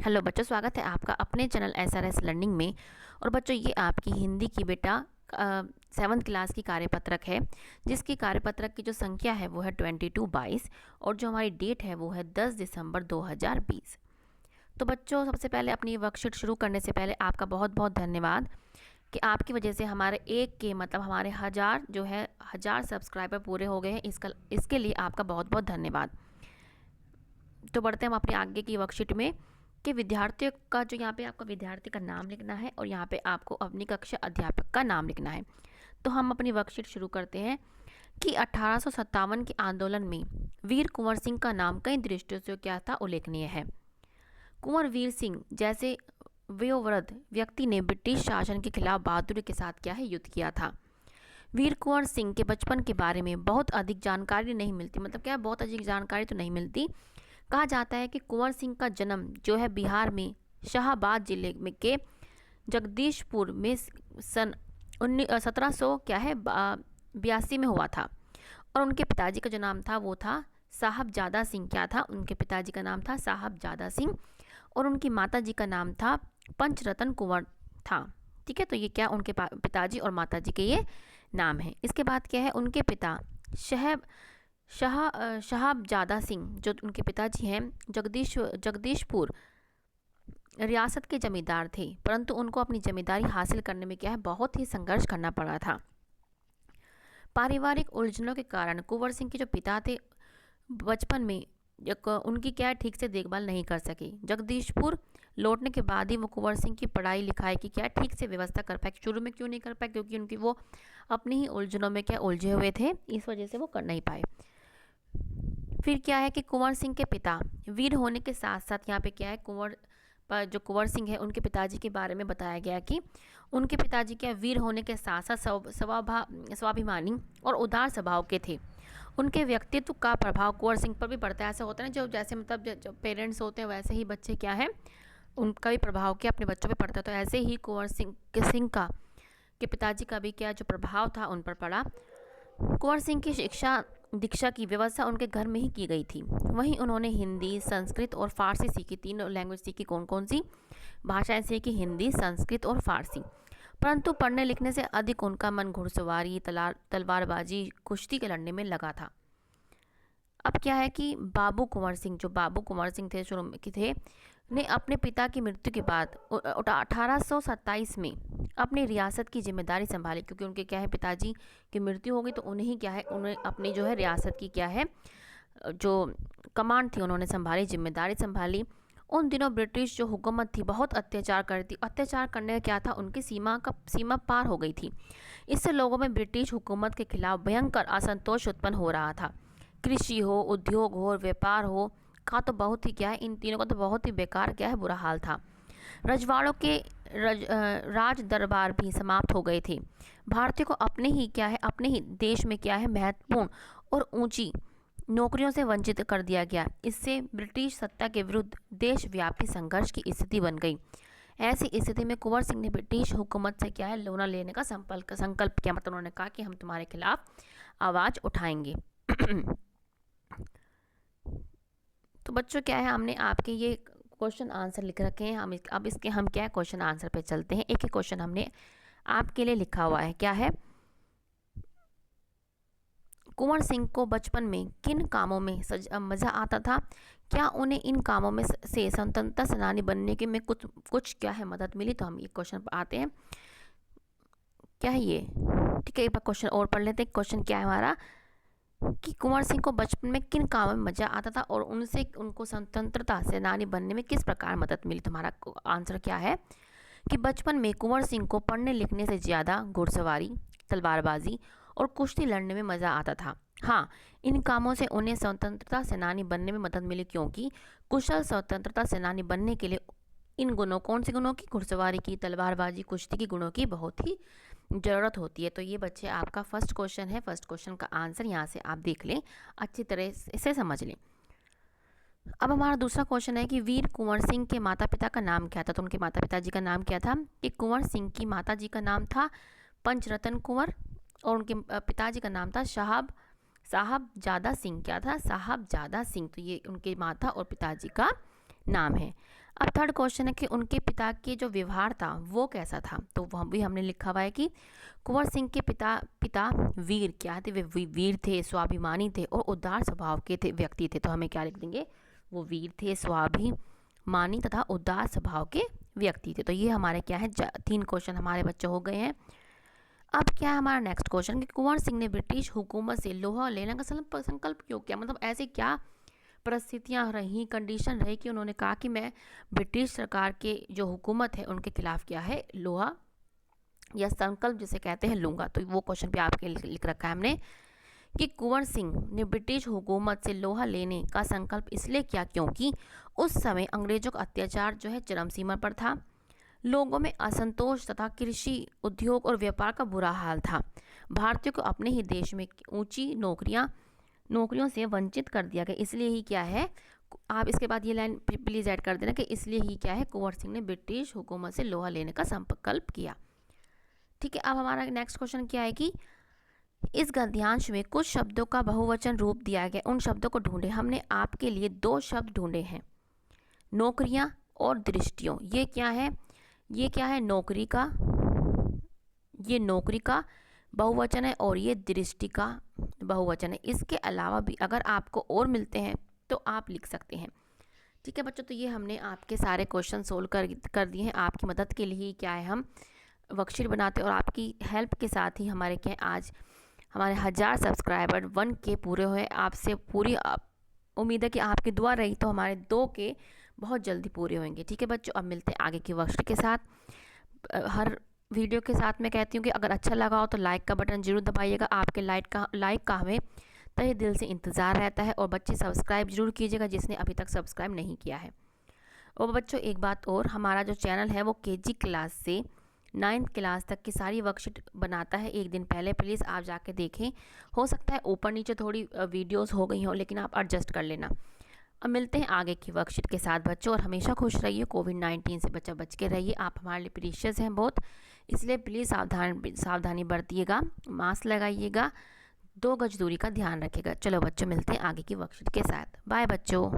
Hello बच्चों, स्वागत है आपका अपने चैनल SRS लर्निंग में। और बच्चों, ये आपकी हिंदी की बेटा 7th क्लास की कार्यपत्रक है, जिसकी कार्यपत्रक की जो संख्या है वो है 2222 और जो हमारी डेट है वो है 10 दिसंबर 2020। तो बच्चों, सबसे पहले अपनी वर्कशीट शुरू करने से पहले आपका बहुत बहुत धन्यवाद कि आपकी वजह से हमारे एक के मतलब हमारे 1000 सब्सक्राइबर पूरे हो गए हैं। इसके लिए आपका बहुत बहुत धन्यवाद। तो बढ़ते हैं हम अपने आगे की वर्कशीट में कि विद्यार्थियों का जो यहाँ पे आपका विद्यार्थी का नाम लिखना है और यहाँ पे आपको अपनी कक्षा अध्यापक का नाम लिखना है। तो हम अपनी वर्कशीट शुरू करते हैं कि 1857 के आंदोलन में वीर कुंवर सिंह का नाम कई दृष्टियों से क्या था, उल्लेखनीय है। कुंवर वीर सिंह जैसे वयोवृद्ध व्यक्ति ने ब्रिटिश शासन के खिलाफ बहादुरी के साथ क्या है, युद्ध किया था। वीर कुंवर सिंह के बचपन के बारे में बहुत अधिक जानकारी नहीं मिलती, मतलब क्या बहुत अधिक जानकारी तो नहीं मिलती। कहा जाता है कि कुंवर सिंह का जन्म जो है बिहार में शाहाबाद जिले में के जगदीशपुर में सन 1700 क्या है 82 में हुआ था। और उनके पिताजी का जो नाम था वो था साहबजादा सिंह। क्या था? उनके पिताजी का नाम था साहबजादा सिंह और उनकी माताजी का नाम था पंचरतन कुंवर था। ठीक है, तो ये क्या उनके पिताजी और माताजी के ये नाम है। इसके बाद क्या है, उनके पिता शाहबजादा सिंह जो उनके पिताजी हैं जगदीशपुर रियासत के जमींदार थे, परंतु उनको अपनी जमींदारी हासिल करने में क्या है, बहुत ही संघर्ष करना पड़ा था। पारिवारिक उलझनों के कारण कुंवर सिंह के जो पिता थे बचपन में उनकी क्या है, ठीक से देखभाल नहीं कर सके। जगदीशपुर लौटने के बाद ही वो कुंवर सिंह की पढ़ाई लिखाई की क्या ठीक से व्यवस्था कर पाए। शुरू में क्यों नहीं कर पाए? क्योंकि उनकी वो अपनी ही उलझनों में क्या उलझे हुए थे, इस वजह से वो कर नहीं पाए। फिर क्या है कि कुंवर सिंह के पिता वीर होने के साथ साथ यहाँ पे क्या है, जो कुंवर सिंह है उनके पिताजी के बारे में बताया गया कि उनके पिताजी क्या वीर होने के साथ साथ स्वाभिमानी और उदार स्वभाव के थे। उनके व्यक्तित्व का प्रभाव कुंवर सिंह पर भी पड़ता है। ऐसा होता है ना, जो जैसे मतलब जो पेरेंट्स होते हैं वैसे ही बच्चे क्या है, उनका भी प्रभाव क्या अपने बच्चों पे पड़ता है। तो ऐसे ही कुंवर सिंह का के पिताजी का भी क्या जो प्रभाव था उन पर पड़ा। कुंवर सिंह की शिक्षा दीक्षा की व्यवस्था उनके घर में ही की गई थी। वहीं उन्होंने हिंदी, संस्कृत और फारसी सीखी। तीनों लैंग्वेज सीखी। कौन कौन सी भाषाएं सीखी? हिंदी, संस्कृत और फारसी। परंतु पढ़ने लिखने से अधिक उनका मन घुड़सवारी, तलवारबाजी, कुश्ती के लड़ने में लगा था। अब क्या है कि बाबू कुंवर सिंह थे शुरू में थे ने अपने पिता की मृत्यु के बाद 1827 में अपनी रियासत की जिम्मेदारी संभाली। क्योंकि उनके क्या है, पिताजी की मृत्यु हो गई तो उन्हें क्या है, उन्हें अपनी जो है रियासत की क्या है जो कमांड थी उन्होंने संभाली, जिम्मेदारी संभाली। उन दिनों ब्रिटिश जो हुकूमत थी बहुत अत्याचार करती। अत्याचार करने का क्या था, उनकी सीमा पार हो गई थी। इससे लोगों में ब्रिटिश हुकूमत के खिलाफ भयंकर असंतोष उत्पन्न हो रहा था। कृषि हो, उद्योग हो और व्यापार हो का तो बहुत ही क्या है, इन तीनों का तो बहुत ही बेकार क्या है, बुरा हाल था। रजवाड़ों के राज दरबार भी समाप्त हो गए थे। भारतीयों को अपने ही देश में क्या है, महत्वपूर्ण और ऊंची नौकरियों से वंचित कर दिया गया। इससे ब्रिटिश सत्ता के विरुद्ध देशव्यापी संघर्ष की स्थिति बन गई। ऐसी स्थिति में कुंवर सिंह ने ब्रिटिश हुकूमत से क्या है, लोना लेने का संकल्प किया। मतलब उन्होंने कहा कि हम तुम्हारे खिलाफ आवाज उठाएंगे। तो बच्चों क्या है, हमने आपके ये क्वेश्चन आंसर लिख रखे हैं। हम क्या क्वेश्चन आंसर पे चलते हैं। एक ही क्वेश्चन हमने आपके लिए लिखा हुआ है। क्या है? कुंवर सिंह को बचपन में किन कामों में मज़ा आता था? क्या उन्हें इन कामों में से स्वतंत्रता सेनानी बनने के में कुछ क्या है मदद मिली? तो हम ये क्वेश्चन पर आते हैं। क्या है ये? ठीक है, एक बार क्वेश्चन और पढ़ लेते हैं। क्वेश्चन क्या है हमारा कि कुंवर सिंह को बचपन में किन कामों में मजा आता था और उनको स्वतंत्रता सेनानी बनने में किस प्रकार मदद मिली? तुम्हारा आंसर क्या है कि बचपन में कुंवर सिंह को पढ़ने लिखने से ज़्यादा घुड़सवारी, तलवारबाजी और कुश्ती लड़ने में मज़ा आता था। हाँ, इन कामों से उन्हें स्वतंत्रता सेनानी बनने में मदद मिली, क्योंकि कुशल स्वतंत्रता सेनानी बनने के लिए इन गुणों, कौन से गुणों की? घुड़सवारी की, तलवारबाजी, कुश्ती की गुणों की बहुत ही ज़रूरत होती है। तो ये बच्चे आपका फर्स्ट क्वेश्चन है। फर्स्ट क्वेश्चन का आंसर यहाँ से आप देख लें, अच्छी तरह से समझ लें। अब हमारा दूसरा क्वेश्चन है कि वीर कुंवर सिंह के माता पिता का नाम क्या था? तो उनके माता पिताजी का नाम क्या था? कि कुंवर सिंह की माता जी का नाम था पंचरतन कुंवर और उनके पिताजी का नाम था साहबजादा सिंह। क्या था? साहबजादा सिंह। तो ये उनके माता और पिताजी का नाम है। अब थर्ड क्वेश्चन है कि उनके पिता के जो व्यवहार था वो कैसा था, तो वह भी हमने लिखा हुआ है कि कुंवर सिंह के पिता वीर क्या थे, वे वीर थे, स्वाभिमानी थे और उदार स्वभाव के थे व्यक्ति थे। तो हमें क्या लिख देंगे, वो वीर थे, स्वाभिमानी तथा उदार स्वभाव के व्यक्ति थे। तो ये हमारे क्या है, 3 क्वेश्चन हमारे बच्चे हो गए हैं। अब क्या है हमारा नेक्स्ट क्वेश्चन कि कुंवर सिंह ने ब्रिटिश हुकूमत से लोहा लेने का संकल्प क्यों किया, मतलब ऐसे क्या परिस्थितियां रही, कंडीशन रही कि उन्होंने कहा कि मैं ब्रिटिश सरकार के जो हुकूमत है उनके खिलाफ क्या है, लोहा या संकल्प जिसे कहते हैं लूँगा। तो वो क्वेश्चन पे आपके लिख रखा है हमने कि कुंवर सिंह ने ब्रिटिश हुकूमत से लोहा लेने का संकल्प इसलिए किया क्योंकि उस समय अंग्रेजों का अत्याचार जो है चरम सीमा पर था, लोगों में असंतोष तथा कृषि, उद्योग और व्यापार का बुरा हाल था। भारतीयों को अपने ही देश में ऊंची नौकरियों से वंचित कर दिया गया, इसलिए ही क्या है, आप इसके बाद ये लाइन प्लीज़ ऐड कर देना कि इसलिए ही क्या है, कुंवर सिंह ने ब्रिटिश हुकूमत से लोहा लेने का संकल्प किया। ठीक है, अब हमारा नेक्स्ट क्वेश्चन क्या है कि इस गद्यांश में कुछ शब्दों का बहुवचन रूप दिया गया, उन शब्दों को ढूंढे। हमने आपके लिए 2 शब्द ढूंढे हैं, नौकरियां और दृष्टियों। ये क्या है, ये क्या है, ये नौकरी का बहुवचन है और ये दृष्टि का बहुवचन है। इसके अलावा भी अगर आपको और मिलते हैं तो आप लिख सकते हैं। ठीक है बच्चों, तो ये हमने आपके सारे क्वेश्चन सोल्व कर दिए हैं। आपकी मदद के लिए क्या है, हम वर्कशीट बनाते हैं और आपकी हेल्प के साथ ही हमारे क्या आज हमारे 1000 सब्सक्राइबर 1K पूरे हुए। आपसे पूरी उम्मीद है कि आपकी दुआ रही तो हमारे 2K बहुत जल्दी पूरे होंगे। ठीक है बच्चों, अब मिलते हैं आगे की वर्कशीट के साथ। हर वीडियो के साथ मैं कहती हूँ कि अगर अच्छा लगा हो तो लाइक का बटन जरूर दबाइएगा। आपके लाइक का हमें तहे दिल से इंतज़ार रहता है। और बच्चे सब्सक्राइब जरूर कीजिएगा जिसने अभी तक सब्सक्राइब नहीं किया है। और बच्चों एक बात और, हमारा जो चैनल है वो KG क्लास से 9th क्लास तक की सारी वर्कशीट बनाता है। एक दिन पहले प्लीज़ आप जाके देखें, हो सकता है ऊपर नीचे थोड़ी वीडियोस हो गई हों, लेकिन आप एडजस्ट कर लेना। अब मिलते हैं आगे की वर्कशीट के साथ बच्चों, और हमेशा खुश रहिए, कोविड-19 से बच के रहिए। आप हमारे लिए प्रीशियस हैं बहुत, इसलिए प्लीज़ सावधानी बरतिएगा, मास्क लगाइएगा, 2 गज दूरी का ध्यान रखिएगा। चलो बच्चों, मिलते हैं आगे की वर्कशीट के साथ। बाय बच्चों।